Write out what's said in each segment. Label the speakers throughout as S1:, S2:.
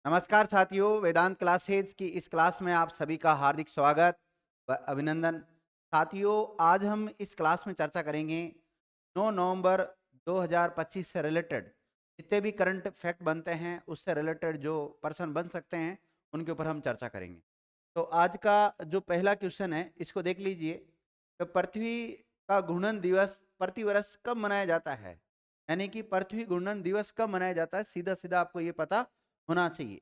S1: नमस्कार साथियों, वेदांत क्लासेज की इस क्लास में आप सभी का हार्दिक स्वागत व अभिनंदन। साथियों, आज हम इस क्लास में चर्चा करेंगे 9 नवंबर 2025 से रिलेटेड जितने भी करंट फैक्ट बनते हैं उससे रिलेटेड जो पर्सन बन सकते हैं उनके ऊपर हम चर्चा करेंगे। तो आज का जो पहला क्वेश्चन है इसको देख लीजिए। तो पृथ्वी का घूर्णन दिवस प्रतिवर्ष कब मनाया जाता है? यानी कि पृथ्वी घूर्णन दिवस कब मनाया जाता है, सीधा सीधा आपको ये पता होना चाहिए।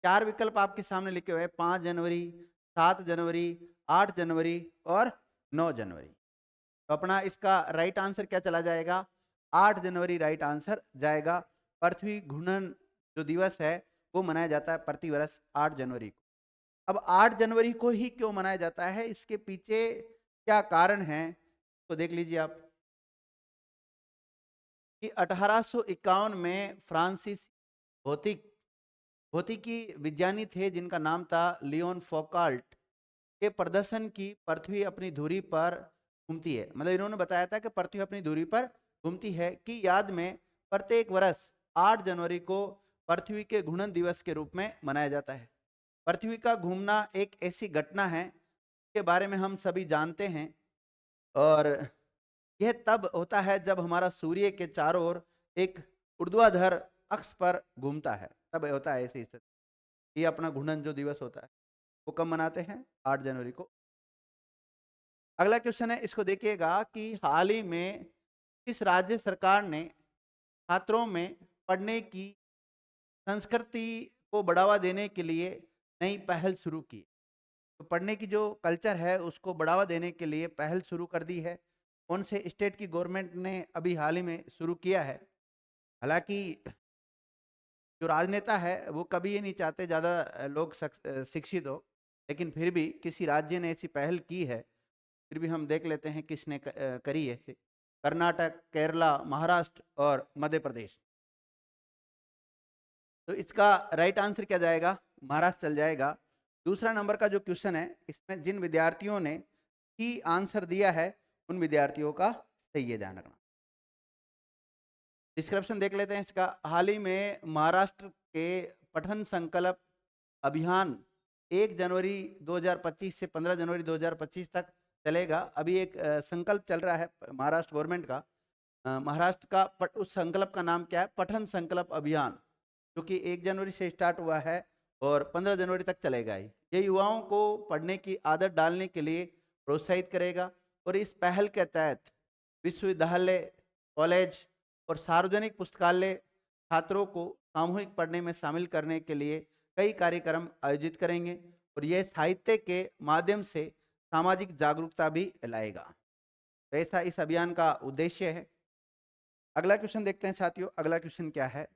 S1: चार विकल्प आपके सामने लिखे हुए हैं: 5 जनवरी, 7 जनवरी, 8 जनवरी और 9 जनवरी। तो अपना इसका राइट आंसर क्या चला जाएगा? 8 जनवरी राइट आंसर जाएगा। पृथ्वी घूर्णन जो दिवस है वो मनाया जाता है प्रतिवर्ष 8 जनवरी को। अब 8 जनवरी को ही क्यों मनाया जाता है, इसके पीछे क्या कारण है, तो देख लीजिए आप कि 1851 में फ्रांसीसी भौतिक भौतिकी विज्ञानी थे जिनका नाम था लियोन फोकाल्ट के प्रदर्शन की पृथ्वी अपनी धुरी पर घूमती है, मतलब इन्होंने बताया था कि पृथ्वी अपनी धुरी पर घूमती है की याद में प्रत्येक वर्ष 8 जनवरी को पृथ्वी के घूर्णन दिवस के रूप में मनाया जाता है। पृथ्वी का घूमना एक ऐसी घटना है के बारे में हम सभी जानते हैं, और यह तब होता है जब हमारा सूर्य के चारों ओर एक ऊर्ध्वाधर अक्ष पर घूमता है, तब होता है ऐसी स्थिति। ये अपना घूर्णन जो दिवस होता है वो कब मनाते हैं? 8 जनवरी को। अगला क्वेश्चन है, इसको देखिएगा कि हाल ही में किस राज्य सरकार ने छात्रों में पढ़ने की संस्कृति को बढ़ावा देने के लिए नई पहल शुरू की? तो पढ़ने की जो कल्चर है उसको बढ़ावा देने के लिए पहल शुरू कर दी है। कौन से स्टेट की गवर्नमेंट ने अभी हाल ही में शुरू किया है? हालांकि जो राजनेता है वो कभी ये नहीं चाहते ज़्यादा लोग शिक्षित हो, लेकिन फिर भी किसी राज्य ने ऐसी पहल की है। फिर भी हम देख लेते हैं किसने करी है ऐसे। कर्नाटक, केरला, महाराष्ट्र और मध्य प्रदेश। तो इसका राइट आंसर क्या जाएगा? महाराष्ट्र चल जाएगा। दूसरा नंबर का जो क्वेश्चन है इसमें जिन विद्यार्थियों ने ही आंसर दिया है उन विद्यार्थियों का सही है, ध्यान रखना। डिस्क्रिप्शन देख लेते हैं इसका। हाल ही में महाराष्ट्र के पठन संकल्प अभियान 1 जनवरी 2025 से 15 जनवरी 2025 तक चलेगा। अभी एक संकल्प चल रहा है महाराष्ट्र गवर्नमेंट का। महाराष्ट्र का उस संकल्प का नाम क्या है? पठन संकल्प अभियान, जो कि 1 जनवरी से स्टार्ट हुआ है और 15 जनवरी तक चलेगा। ये युवाओं को पढ़ने की आदत डालने के लिए प्रोत्साहित करेगा, और इस पहल के तहत विश्वविद्यालय, कॉलेज और सार्वजनिक पुस्तकालय छात्रों को सामूहिक पढ़ने में शामिल करने के लिए कई कार्यक्रम आयोजित करेंगे, और यह साहित्य के माध्यम से सामाजिक जागरूकता भी लाएगा। तो ऐसा इस अभियान का उद्देश्य है। अगला क्वेश्चन देखते हैं साथियों। अगला क्वेश्चन क्या है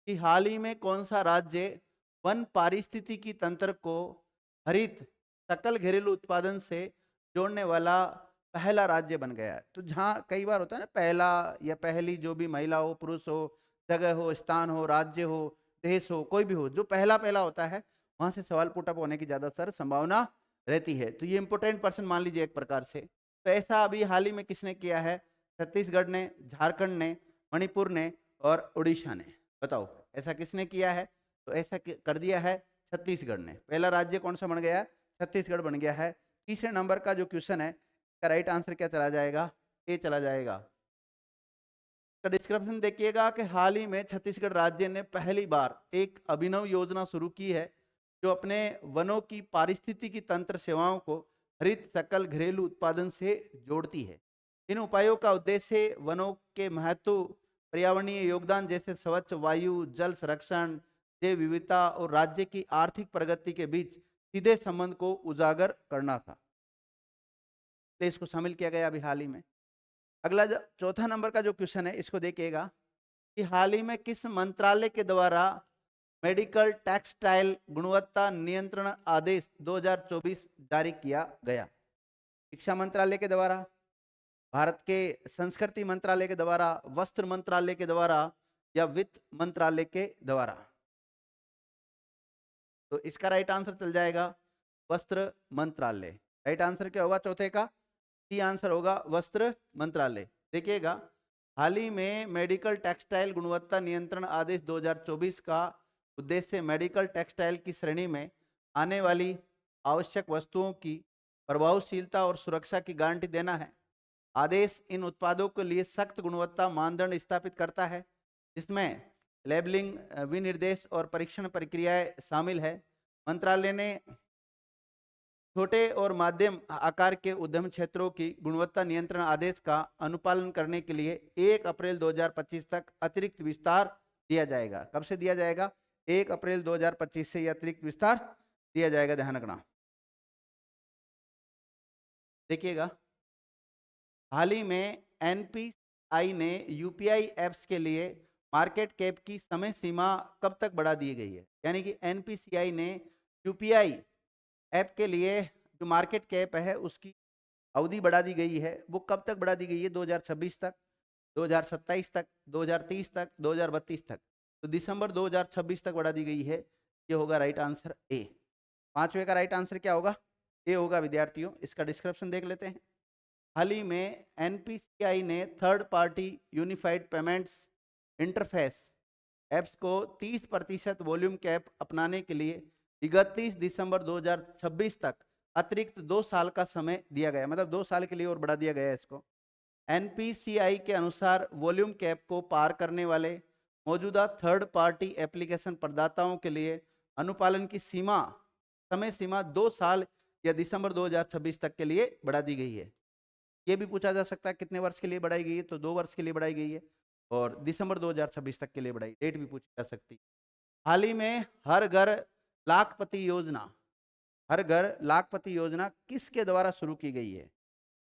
S1: कि हाल ही में कौन सा राज्य वन पारिस्थितिकी तंत्र को हरित सकल घरेलू उत्पादन से जोड़ने वाला पहला राज्य बन गया है? तो जहाँ कई बार होता है ना, पहला या पहली, जो भी महिला हो, पुरुष हो, जगह हो, स्थान हो, राज्य हो, देश हो, कोई भी हो, जो पहला पहला होता है वहां से सवाल पुटअप होने की ज्यादातर संभावना रहती है। तो ये इंपोर्टेंट पर्सन मान लीजिए एक प्रकार से। तो ऐसा अभी हाल ही में किसने किया है? छत्तीसगढ़ ने, झारखंड ने, मणिपुर ने और उड़ीसा ने। बताओ ऐसा किसने किया है? तो ऐसा कर दिया है छत्तीसगढ़ ने। पहला राज्य कौन सा बन गया? छत्तीसगढ़ बन गया है। तीसरे नंबर का जो क्वेश्चन है इसका राइट आंसर क्या चला जाएगा? ए चला जाएगा। का डिस्क्रिप्शन देखिएगा कि हाल ही में छत्तीसगढ़ राज्य ने पहली बार एक अभिनव योजना शुरू की है जो अपने वनों की पारिस्थितिकी तंत्र सेवाओं को हरित सकल घरेलू उत्पादन से जोड़ती है। इन उपायों का उद्देश्य वनों के महत्व, पर्यावरणीय योगदान जैसे स्वच्छ वायु, जल संरक्षण, जैव विविधता और राज्य की आर्थिक प्रगति के बीच सीधे संबंध को उजागर करना था। तो इसको शामिल किया गया अभी हाल ही में। अगला चौथा नंबर का जो क्वेश्चन है इसको देखिएगा कि हाल ही में किस मंत्रालय के द्वारा मेडिकल टेक्सटाइल गुणवत्ता नियंत्रण आदेश 2024 जारी किया गया? शिक्षा मंत्रालय के द्वारा, भारत के संस्कृति मंत्रालय के द्वारा, वस्त्र मंत्रालय के द्वारा या वित्त मंत्रालय के द्वारा? तो इसका राइट आंसर चल जाएगा वस्त्र मंत्रालय। राइट आंसर क्या होगा चौथे का? सी आंसर होगा वस्त्र मंत्रालय। देखिएगा, हाल ही में मेडिकल टेक्सटाइल गुणवत्ता नियंत्रण आदेश 2024 का उद्देश्य मेडिकल टेक्सटाइल की श्रेणी में आने वाली आवश्यक वस्तुओं की प्रभावशीलता और सुरक्षा की गारंटी देना है। आदेश इन उत्पादों के लिए सख्त गुणवत्ता मानदंड स्थापित करता है, जिसमें लेबलिंग, विनिर्देश और परीक्षण प्रक्रियाएं शामिल है। मंत्रालय ने छोटे और मध्यम आकार के उद्यम क्षेत्रों की गुणवत्ता नियंत्रण आदेश का अनुपालन करने के लिए 1 अप्रैल 2025 तक अतिरिक्त विस्तार दिया जाएगा। कब से दिया जाएगा? 1 अप्रैल 2025 से यह अतिरिक्त विस्तार दिया जाएगा, ध्यान रखना। देखिएगा, हाल ही में एनपीसीआई ने यूपीआई एप्स के लिए मार्केट कैप की समय सीमा कब तक बढ़ा दी गई है? यानी कि एनपीसीआई ने यूपीआई ऐप के लिए जो मार्केट कैप है उसकी अवधि बढ़ा दी गई है। वो कब तक बढ़ा दी गई है? 2026 तक, 2027 तक, 2030 तक, 2032 तक। तो दिसंबर 2026 तक बढ़ा दी गई है। ये होगा राइट आंसर ए। पांचवे का राइट आंसर क्या होगा? ए होगा विद्यार्थियों। इसका डिस्क्रिप्शन देख लेते हैं। हाल ही में एनपीसीआई ने third party unified payments interface apps को 30% वॉल्यूम कैप अपनाने के लिए 31 दिसंबर 2026 तक अतिरिक्त 2 साल का समय दिया गया। मतलब 2 साल के लिए और बढ़ा दिया गया है इसको। एनपीसीआई के अनुसार वॉल्यूम कैप को पार करने वाले मौजूदा थर्ड पार्टी एप्लीकेशन प्रदाताओं के लिए अनुपालन की समय सीमा 2 साल या दिसंबर 2026 तक के लिए बढ़ा दी गई है। ये भी पूछा जा सकता है कितने वर्ष के लिए बढ़ाई गई है, तो 2 वर्ष के लिए बढ़ाई गई है और दिसंबर 2026 तक के लिए बढ़ाई। डेट भी पूछी जा सकती है। हाल ही में हर घर लाखपति योजना किसके द्वारा शुरू की गई है?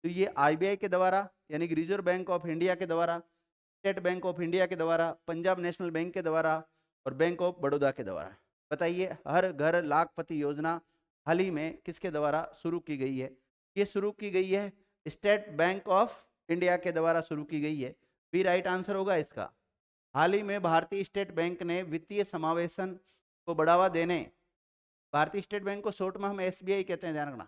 S1: तो ये आरबीआई के द्वारा, यानी कि रिजर्व बैंक ऑफ इंडिया के द्वारा, स्टेट बैंक ऑफ इंडिया के द्वारा, पंजाब नेशनल बैंक के द्वारा और बैंक ऑफ बड़ौदा के द्वारा। बताइए, हर घर लाखपति योजना हाल ही में किसके द्वारा शुरू की गई है? ये शुरू की गई है स्टेट बैंक ऑफ इंडिया के द्वारा शुरू की गई है। भी राइट आंसर होगा इसका। हाल ही में भारतीय स्टेट बैंक ने वित्तीय समावेशन को बढ़ावा देने, भारतीय स्टेट बैंक को शॉर्ट में हम एसबीआई कहते हैं, ध्यान रखना,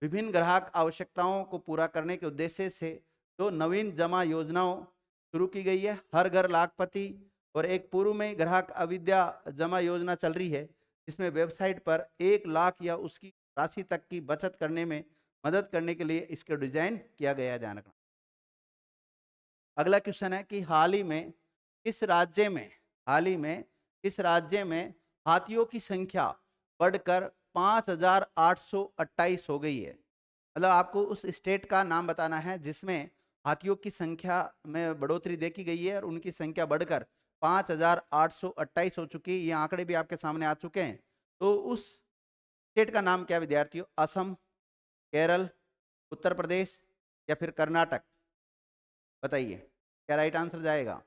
S1: विभिन्न ग्राहक आवश्यकताओं को पूरा करने के उद्देश्य से 2 नवीन जमा योजनाओं शुरू की गई है। हर घर लाखपति और एक पूर्व में ग्राहक अविद्या जमा योजना चल रही है, जिसमें वेबसाइट पर 1 लाख या उसकी राशि तक की बचत करने में मदद करने के लिए इसका डिजाइन किया गया है, ध्यान रखना। अगला क्वेश्चन है कि हाल ही में किस राज्य में हाथियों की संख्या बढ़कर 5,828 हो गई है? मतलब आपको उस स्टेट का नाम बताना है जिसमें हाथियों की संख्या में बढ़ोतरी देखी गई है और उनकी संख्या बढ़कर 5,828 हो चुकी है। ये आंकड़े भी आपके सामने आ चुके हैं। तो उस स्टेट का नाम क्या विद्यार्थियों? असम, केरल, उत्तर प्रदेश या फिर कर्नाटक? बताइए क्या राइट आंसर जाएगा?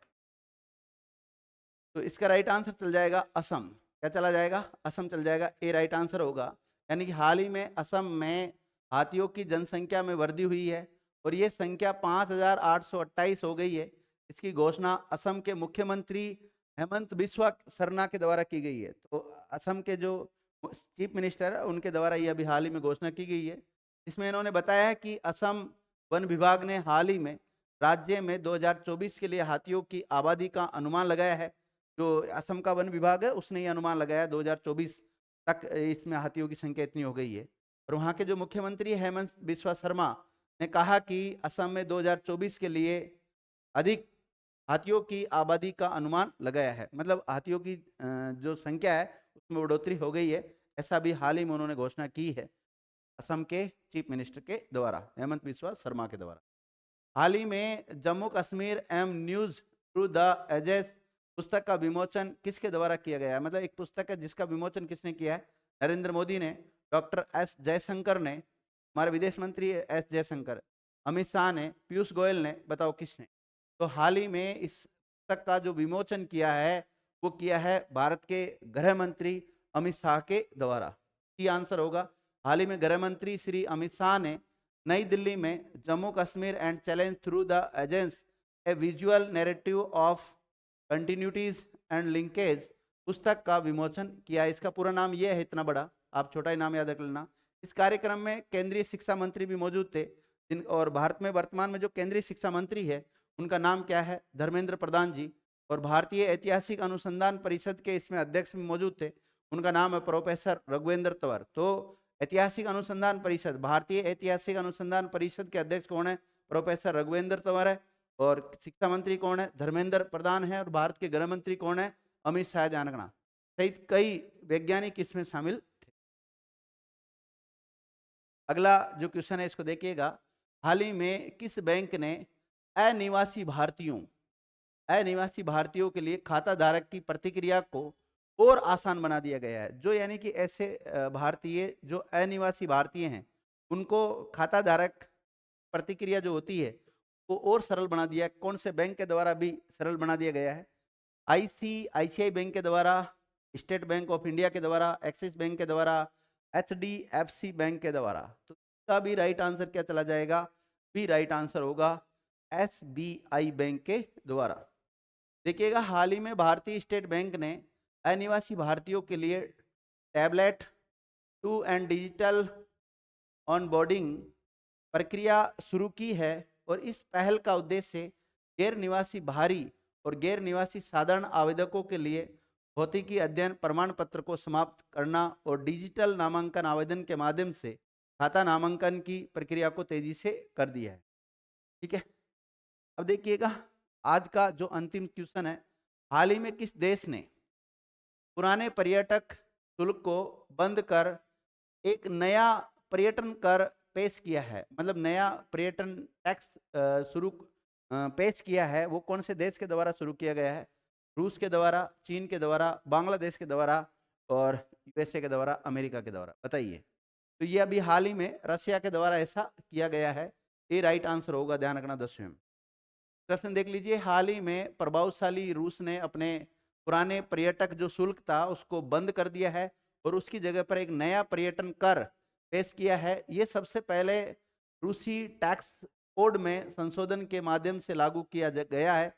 S1: तो इसका राइट आंसर चल जाएगा असम। क्या चला जाएगा? असम चल जाएगा। ए राइट आंसर होगा। यानी कि हाल ही में असम में हाथियों की जनसंख्या में वृद्धि हुई है और ये संख्या 5,828 हो गई है। इसकी घोषणा असम के मुख्यमंत्री हेमंत बिस्वा शर्मा के द्वारा की गई है। तो असम के जो चीफ मिनिस्टर है उनके द्वारा ये अभी हाल ही में घोषणा की गई है। इसमें इन्होंने बताया है कि असम वन विभाग ने हाल ही में राज्य में 2024 के लिए हाथियों की आबादी का अनुमान लगाया है। जो असम का वन विभाग है उसने ये अनुमान लगाया 2024 तक इसमें हाथियों की संख्या इतनी हो गई है। और वहाँ के जो मुख्यमंत्री हेमंत बिस्वा शर्मा ने कहा कि असम में 2024 के लिए अधिक हाथियों की आबादी का अनुमान लगाया है। मतलब हाथियों की जो संख्या है उसमें बढ़ोतरी हो गई है, ऐसा भी हाल ही में उन्होंने घोषणा की है असम के चीफ मिनिस्टर के द्वारा, हेमंत बिस्वा शर्मा के द्वारा। हाल ही में जम्मू कश्मीर एवं न्यूज थ्रू द एजेस पुस्तक का विमोचन किसके द्वारा किया गया है? मतलब एक पुस्तक है जिसका विमोचन किसने किया है? नरेंद्र मोदी ने, डॉक्टर एस जयशंकर ने, हमारे विदेश मंत्री एस जयशंकर, अमित शाह ने, पीयूष गोयल ने, बताओ किसने? तो हाल ही में इस पुस्तक का जो विमोचन किया है वो किया है भारत के गृह मंत्री अमित शाह के द्वारा। ये आंसर होगा। हाल ही में गृह मंत्री श्री अमित शाह ने नई दिल्ली में Jammu Kashmir and challenge through the एजेंस a visual narrative of continuities and linkage पुस्तक का विमोचन किया। इसका पूरा नाम यह है, इतना बड़ा, आप छोटा ही नाम याद रख लेना। इस कार्यक्रम में केंद्रीय शिक्षा मंत्री भी मौजूद थे, और भारत में वर्तमान में जो केंद्रीय शिक्षा मंत्री है उनका नाम क्या है? धर्मेंद्र प्रधान जी। और भारतीय ऐतिहासिक अनुसंधान परिषद के इसमें अध्यक्ष भी मौजूद थे, उनका नाम है प्रोफेसर रघुवेंद्र तंवर। तो ऐतिहासिक अनुसंधान परिषद, भारतीय ऐतिहासिक अनुसंधान परिषद के अध्यक्ष कौन है? प्रोफेसर रघुवेंद्र तंवर है। और शिक्षा मंत्री कौन है? धर्मेंद्र प्रधान है। और भारत के गृह मंत्री कौन है? अमित शाह जानगणा सहित कई वैज्ञानिक इसमें शामिल थे। अगला जो क्वेश्चन है इसको देखिएगा, हाल ही में किस बैंक ने अनिवासी भारतीयों के लिए खाता धारक की प्रतिक्रिया को और आसान बना दिया गया है? जो यानी कि ऐसे भारतीय जो अनिवासी भारतीय हैं, उनको खाता धारक प्रतिक्रिया जो होती है वो और सरल बना दिया। कौन से बैंक के द्वारा भी सरल बना दिया गया है? आईसीआईसीआई बैंक के द्वारा, स्टेट बैंक ऑफ इंडिया के द्वारा, एक्सिस बैंक के द्वारा, एचडीएफसी बैंक के द्वारा। तो इसका भी राइट आंसर क्या चला जाएगा? भी राइट आंसर होगा एसबीआई बैंक के द्वारा। देखिएगा, हाल ही में भारतीय स्टेट बैंक ने अनिवासी भारतीयों के लिए टैबलेट 2 एंड डिजिटल ऑनबोर्डिंग प्रक्रिया शुरू की है। और इस पहल का उद्देश्य गैर निवासी बाहरी और गैर निवासी साधारण आवेदकों के लिए भौतिकी अध्ययन प्रमाण पत्र को समाप्त करना और डिजिटल नामांकन आवेदन के माध्यम से खाता नामांकन की प्रक्रिया को तेजी से कर दिया है। ठीक है, अब देखिएगा आज का जो अंतिम क्वेश्चन है, हाल ही में किस देश ने पुराने पर्यटक शुल्क को बंद कर एक नया पर्यटन कर पेश किया है? मतलब नया पर्यटन टैक्स शुरू पेश किया है। वो कौन से देश के द्वारा शुरू किया गया है? रूस के द्वारा, चीन के द्वारा, बांग्लादेश के द्वारा और यूएसए के द्वारा, अमेरिका के द्वारा? बताइए। तो ये अभी हाल ही में रशिया के द्वारा ऐसा किया गया है। ये राइट आंसर होगा, ध्यान रखना 10वें में। प्रश्न देख लीजिए, हाल ही में प्रभावशाली रूस ने अपने पुराने पर्यटक जो शुल्क था उसको बंद कर दिया है और उसकी जगह पर एक नया पर्यटन कर पेश किया है। ये सबसे पहले रूसी टैक्स कोड में संशोधन के माध्यम से लागू किया गया है।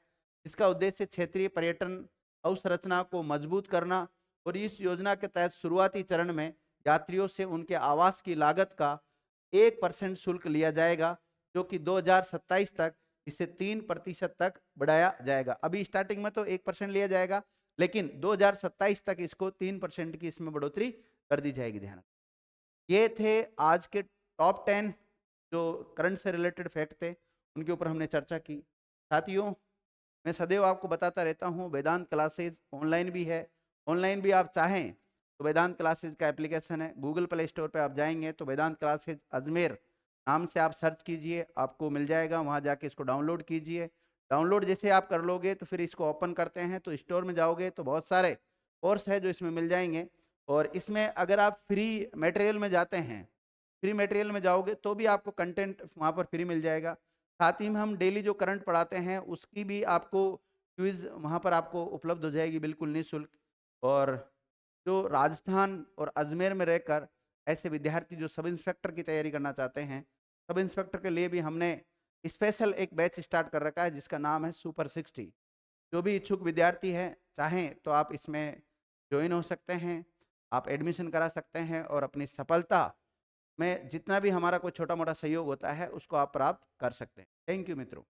S1: इसका उद्देश्य क्षेत्रीय पर्यटन अवसंरचना को मजबूत करना और इस योजना के तहत शुरुआती चरण में यात्रियों से उनके आवास की लागत का 1% शुल्क लिया जाएगा, जो कि 2027 तक इसे 3% तक बढ़ाया जाएगा। अभी स्टार्टिंग में तो 1% लिया जाएगा, लेकिन 2027 तक इसको 3% की इसमें बढ़ोतरी कर दी जाएगी। ध्यान, ये थे आज के टॉप 10 जो करंट से रिलेटेड फैक्ट थे, उनके ऊपर हमने चर्चा की। साथियों, मैं सदैव आपको बताता रहता हूँ, वेदांत क्लासेज ऑनलाइन भी है। ऑनलाइन भी आप चाहें तो वेदांत क्लासेज का एप्लीकेशन है, गूगल प्ले स्टोर पे आप जाएंगे तो वेदांत क्लासेज अजमेर नाम से आप सर्च कीजिए, आपको मिल जाएगा। वहाँ जाके इसको डाउनलोड कीजिए। डाउनलोड जैसे आप कर लोगे तो फिर इसको ओपन करते हैं तो स्टोर में जाओगे तो बहुत सारे कोर्स है जो इसमें मिल जाएंगे। और इसमें अगर आप फ्री मटेरियल में जाते हैं, फ्री मटेरियल में जाओगे तो भी आपको कंटेंट वहाँ पर फ्री मिल जाएगा। साथ ही में हम डेली जो करंट पढ़ाते हैं उसकी भी आपको क्विज वहाँ पर आपको उपलब्ध हो जाएगी बिल्कुल निःशुल्क। और जो राजस्थान और अजमेर में रहकर ऐसे विद्यार्थी जो सब इंस्पेक्टर की तैयारी करना चाहते हैं, सब इंस्पेक्टर के लिए भी हमने स्पेशल एक बैच स्टार्ट कर रखा है जिसका नाम है सुपर 60। जो भी इच्छुक विद्यार्थी हैं चाहें तो आप इसमें ज्वाइन हो सकते हैं, आप एडमिशन करा सकते हैं और अपनी सफलता में जितना भी हमारा कोई छोटा मोटा सहयोग होता है उसको आप प्राप्त कर सकते हैं। थैंक यू मित्रों।